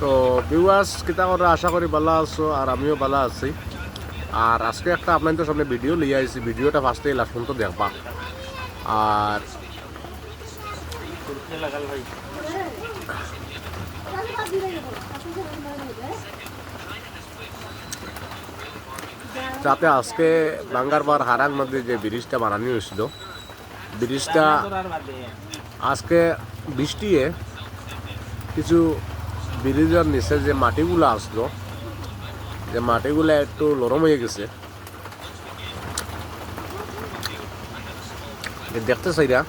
তো ভিউয়ার্স কিতা করে আশা করি ভালো আছো আর আমিও ভালো আছি। আর আজকে একটা আপনাদের সামনে ভিডিও লিয়ে আইছি, ভিডিওটা ফার্স্টে লাস্ট পর্যন্ত দেখবা। আর যাতে আজকে বাঙ্গারবার হারাং নদীর যে ব্রিজটা বানানো হয়েছিল, ব্রিজটা আজকে বৃষ্টিয়ে কিছু ব্রিজের নিচে যে মাটিগুলো আসলো, যে মাটিগুলো একটু নরম হয়ে গেছে। দেখতে চাইরা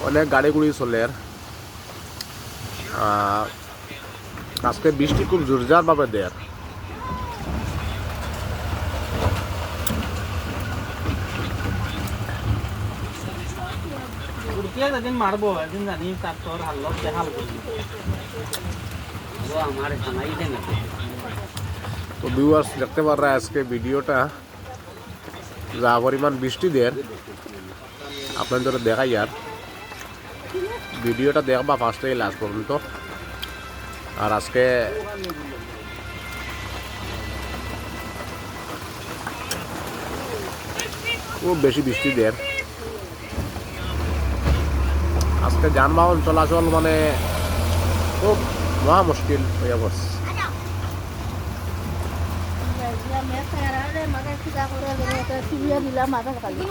অনেক গাড়ি গুড়ি চলে। আজকে বৃষ্টি খুব জোরজার ভাবে দেয়। একদিন মারবো, একদিন জানি তারপর হাল্লত হাল করবো আমার খানাই দেন। তো ভিউয়ার্স দেখতে পাররা আজকে ভিডিওটা যা পরিমাণ বৃষ্টি দেয় আপনাদের দেখাই। আর ভিডিওটা দেখবা ফার্স্ট থেকে লাস্ট পর্যন্ত। আর আজকে খুব বেশি বৃষ্টি দেয়, আজকে যানবাহন চলাচল মানে খুব মহা মুশকিল হয়ে পড়ছে। দিলাম মাথা খালি